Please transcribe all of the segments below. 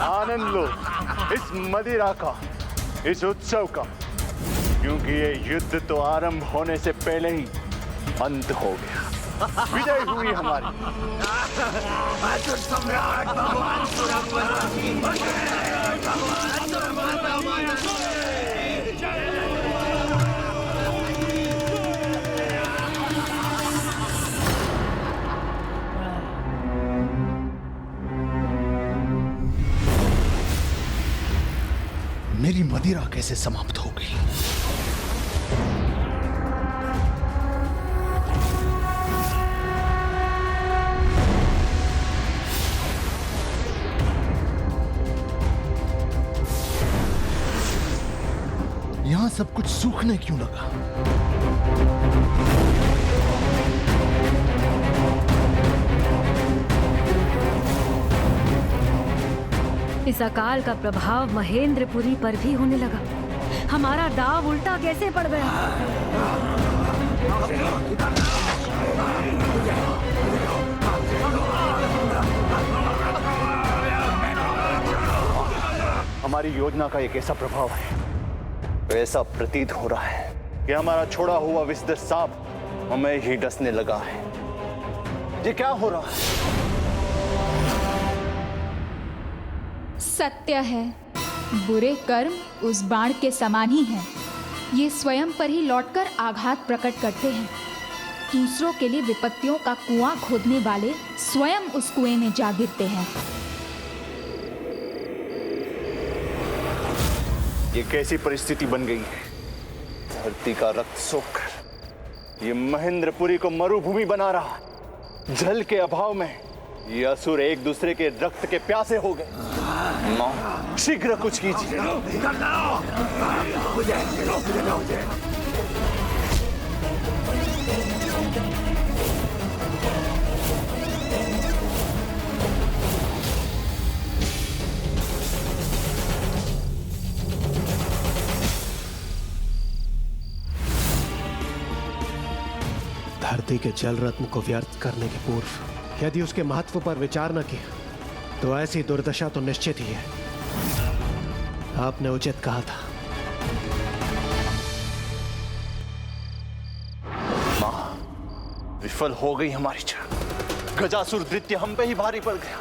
आनंद लो इस मदिरा का, इस उत्सव का, क्योंकि ये युद्ध तो आरंभ होने से पहले ही अंत हो गया। विजय हुई हमारी। सम्राट भगवान मेरी मदिरा कैसे समाप्त हो गई? यहां सब कुछ सूखने क्यों लगा? इस अकाल का प्रभाव महेंद्रपुरी पर भी होने लगा। हमारा दाव उल्टा कैसे पड़ गया? हमारी योजना का एक ऐसा प्रभाव है, ऐसा प्रतीत हो रहा है कि हमारा छोड़ा हुआ विषधर सांप हमें ही डसने लगा है। ये क्या हो रहा है? सत्य है, बुरे कर्म उस बाण के समान ही हैं। ये स्वयं पर ही लौटकर आघात प्रकट करते हैं। दूसरों के लिए विपत्तियों का कुआं खोदने वाले स्वयं उस कुएं में जा गिरते हैं। ये कैसी परिस्थिति बन गई है? धरती का रक्त सोखकर ये महेंद्रपुरी को मरुभूमि बना रहा। जल के अभाव में ये असुर एक दूसरे के रक्त के प्यासे हो गए। मां, शीघ्र कुछ कीजिए। धरती के जल रत्न को व्यर्थ करने के पूर्व यदि उसके महत्व पर विचार न किया तो ऐसी दुर्दशा तो निश्चित ही है। आपने उचित कहा था। मां, विफल हो गई हमारी चाल। गजासुर द्वितीय हम पे ही भारी पड़ गया।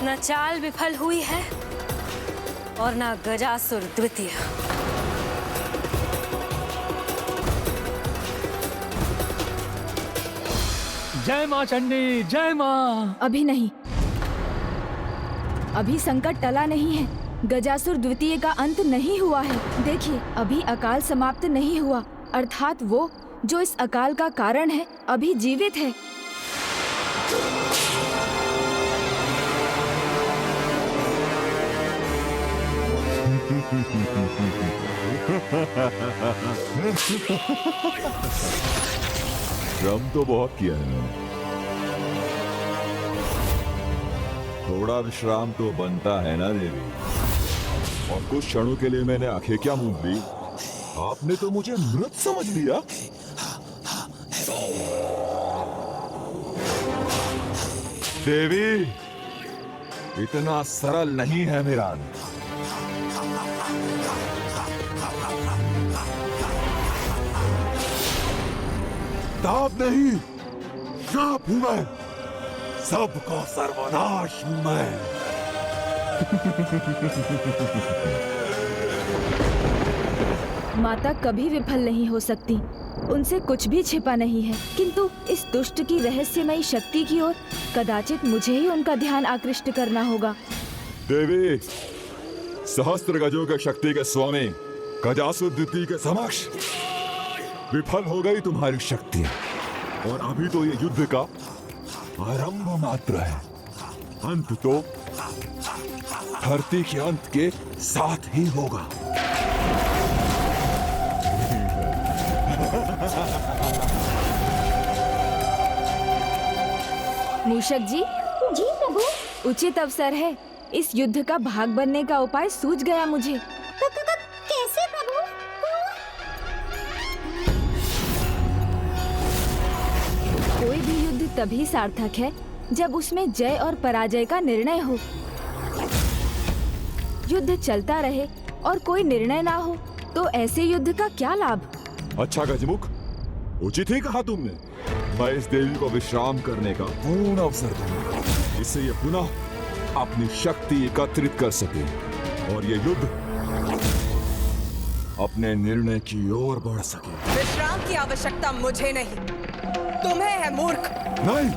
न चाल विफल हुई है और न गजासुर द्वितीय। जय मां चंडी, जय मां। अभी नहीं, अभी संकट टला नहीं है। गजासुर द्वितीय का अंत नहीं हुआ है। देखिए, अभी अकाल समाप्त नहीं हुआ, अर्थात वो जो इस अकाल का कारण है अभी जीवित है। श्रम तो बहुत किया है मैंने, थोड़ा विश्राम तो बनता है ना देवी। और कुछ क्षणों के लिए मैंने आंखें क्या मूंद ली, आपने तो मुझे मृत समझ लिया। देवी, इतना सरल नहीं है मेरा अंत। ताप नहीं, श्राप हूं मैं, सबका सर्वनाश हूं मैं। माता कभी विफल नहीं हो सकती, उनसे कुछ भी छिपा नहीं है। किंतु इस दुष्ट की रहस्यमयी शक्ति की ओर कदाचित मुझे ही उनका ध्यान आकृष्ट करना होगा। देवी, सहस्त्र गजों के शक्ति के स्वामी गजासुर द्वितीय के समक्ष विफल हो गई तुम्हारी शक्ति, और अभी तो ये युद्ध का आरंभ मात्र है। अंत तो धरती के अंत के साथ ही होगा। मूषक जी। जी प्रभु। उचित अवसर है, इस युद्ध का भाग बनने का उपाय सूझ गया मुझे। कैसे प्रभु? तभी सार्थक है जब उसमें जय और पराजय का निर्णय हो। युद्ध चलता रहे और कोई निर्णय ना हो तो ऐसे युद्ध का क्या लाभ। अच्छा गजमुख, उचित ही कहा तुमने। मैं इस देवी को विश्राम करने का पूर्ण अवसर दूंगा, इससे ये पुनः अपनी शक्ति एकत्रित कर सके और ये युद्ध अपने निर्णय की ओर बढ़ सके। विश्राम की आवश्यकता मुझे नहीं, तुम्हें है मूर्ख। नहीं,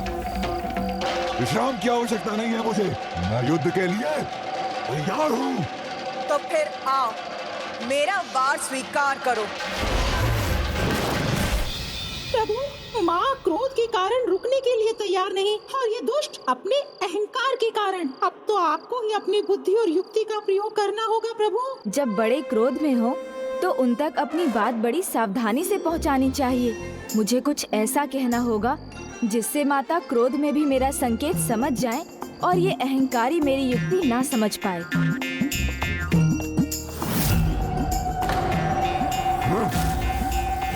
विश्राम की आवश्यकता नहीं है मुझे। मैं युद्ध के लिए तैयार हूँ। तो फिर आओ, मेरा वार स्वीकार करो। प्रभु, माँ क्रोध के कारण रुकने के लिए तैयार नहीं और ये दुष्ट अपने अहंकार के कारण। अब तो आपको ही अपनी बुद्धि और युक्ति का प्रयोग करना होगा प्रभु। जब बड़े क्रोध में हो तो उन तक अपनी बात बड़ी सावधानी से पहुंचानी चाहिए। मुझे कुछ ऐसा कहना होगा जिससे माता क्रोध में भी मेरा संकेत समझ जाए और ये अहंकारी मेरी युक्ति ना समझ पाए।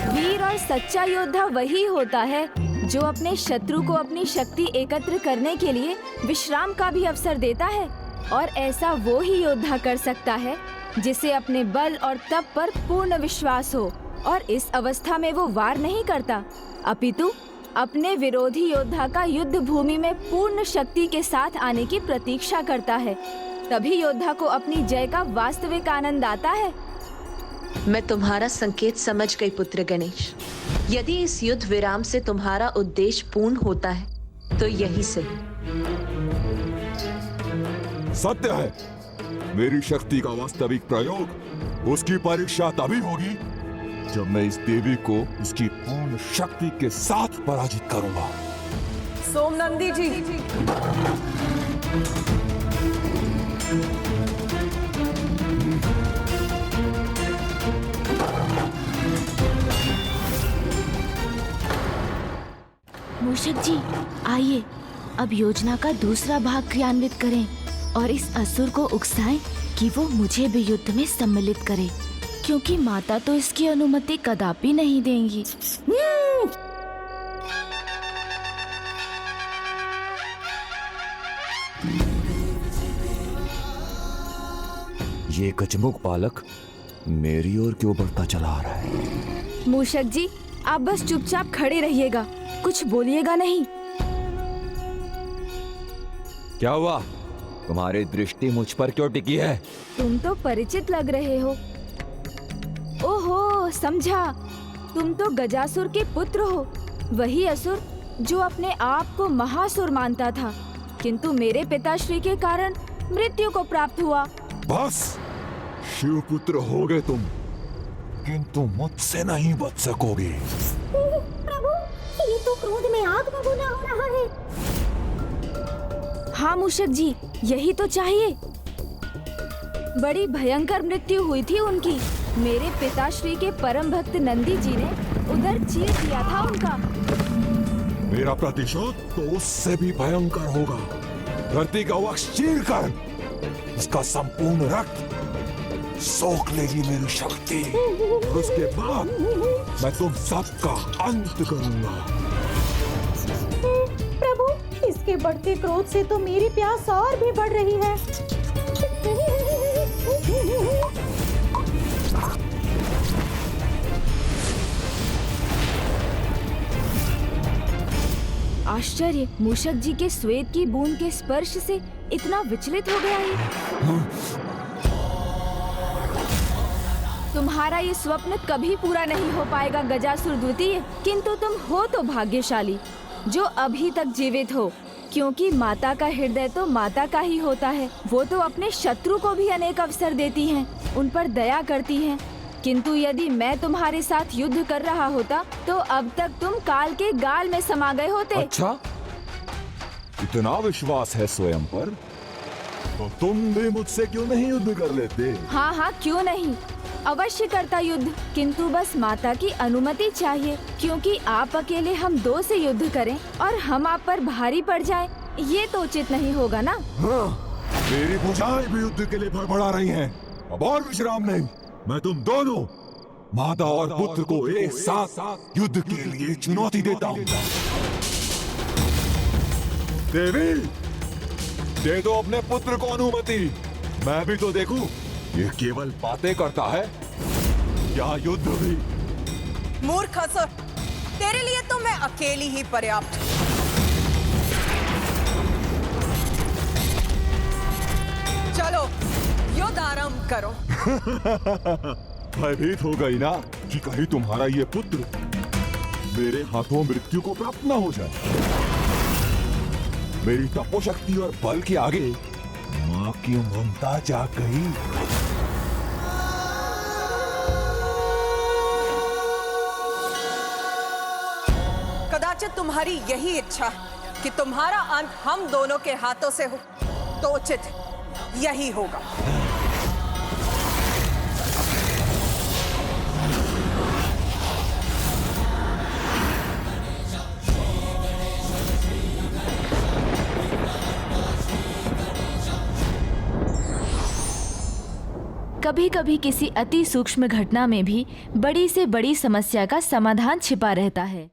वीर और सच्चा योद्धा वही होता है जो अपने शत्रु को अपनी शक्ति एकत्र करने के लिए विश्राम का भी अवसर देता है, और ऐसा वो ही योद्धा कर सकता है जिसे अपने बल और तप पर पूर्ण विश्वास हो और इस अवस्था में वो वार नहीं करता, अपितु अपने विरोधी योद्धा का युद्ध भूमि में पूर्ण शक्ति के साथ आने की प्रतीक्षा करता है। तभी योद्धा को अपनी जय का वास्तविक आनंद आता है। मैं तुम्हारा संकेत समझ गई पुत्र गणेश। यदि इस युद्ध विराम से तुम्हारा उद्देश्य पूर्ण होता है तो यही सही। सत्य है, मेरी शक्ति का वास्तविक प्रयोग, उसकी परीक्षा तभी होगी जब मैं इस देवी को इसकी पूर्ण शक्ति के साथ पराजित करूंगा। सोमनंदी जी, मूषक जी, आइए अब योजना का दूसरा भाग क्रियान्वित करें और इस असुर को उकसाएं कि वो मुझे भी युद्ध में सम्मिलित करे, क्योंकि माता तो इसकी अनुमति कदापि नहीं देंगी। ये गजमुख बालक मेरी ओर क्यों बढ़ता चला आ रहा है? मूषक जी, आप बस चुपचाप खड़े रहिएगा, कुछ बोलिएगा नहीं। क्या हुआ? तुम्हारी दृष्टि मुझ पर क्यों टिकी है? तुम तो परिचित लग रहे हो। ओहो, समझा, तुम तो गजासुर के पुत्र हो, वही असुर जो अपने आप को महासुर मानता था, किंतु मेरे पिताश्री के कारण मृत्यु को प्राप्त हुआ। बस, शिवपुत्र हो गए तुम, किंतु मुझसे नहीं बच सकोगे। प्रभु, ये तो क्रोध में आग बबूला हो रहा है। हाँ मूषक जी, यही तो चाहिए। बड़ी भयंकर मृत्यु हुई थी उनकी। मेरे पिताश्री के परम भक्त नंदी जी ने उधर चीर दिया था उनका। मेरा प्रतिशोध तो उससे भी भयंकर होगा। धरती का वक्ष चीर कर उसका संपूर्ण रक्त सोख लेगी मेरी शक्ति, और उसके बाद मैं तुम सबका अंत करूंगा। प्रभु, इसके बढ़ते क्रोध से तो मेरी प्यास और भी बढ़ रही है। आश्चर्य, मूषक जी के श्वेत की बूंद के स्पर्श से इतना विचलित हो गया है। तुम्हारा ये स्वप्न कभी पूरा नहीं हो पाएगा गजासुर द्वितीय, किंतु तुम हो तो भाग्यशाली जो अभी तक जीवित हो, क्योंकि माता का हृदय तो माता का ही होता है। वो तो अपने शत्रु को भी अनेक अवसर देती हैं, उन पर दया करती हैं। किंतु यदि मैं तुम्हारे साथ युद्ध कर रहा होता तो अब तक तुम काल के गाल में समा गए होते। अच्छा, इतना विश्वास है स्वयं पर, तो तुम भी मुझसे क्यों नहीं युद्ध कर लेते? हाँ हाँ, क्यों नहीं, अवश्य करता युद्ध, किंतु बस माता की अनुमति चाहिए, क्योंकि आप अकेले हम दो से युद्ध करें और हम आप पर भारी पड़ जाएं, ये तो उचित नहीं होगा ना। हाँ, मेरी भुजाएं भी युद्ध के लिए भड़बड़ा रही हैं। अब और विश्राम नहीं। मैं तुम दोनों, माता और पुत्र को एक साथ युद्ध के लिए चुनौती देता हूँ। देवी, दे दो अपने पुत्र को अनुमति। मैं भी तो देखूं, ये केवल बातें करता है या युद्ध भी? मूर्ख असुर, तेरे लिए तो मैं अकेली ही पर्याप्त हूं। चलो युद्ध आरंभ करो। भयभीत हो गई ना कि कहीं तुम्हारा ये पुत्र मेरे हाथों मृत्यु को प्राप्त ना हो जाए। मेरी तपोशक्ति और बल के आगे मां की ममता जाग गई। कदाचित तुम्हारी यही इच्छा है कि तुम्हारा अंत हम दोनों के हाथों से हो, तो उचित यही होगा। कभी कभी किसी अति सूक्ष्म घटना में भी बड़ी से बड़ी समस्या का समाधान छिपा रहता है।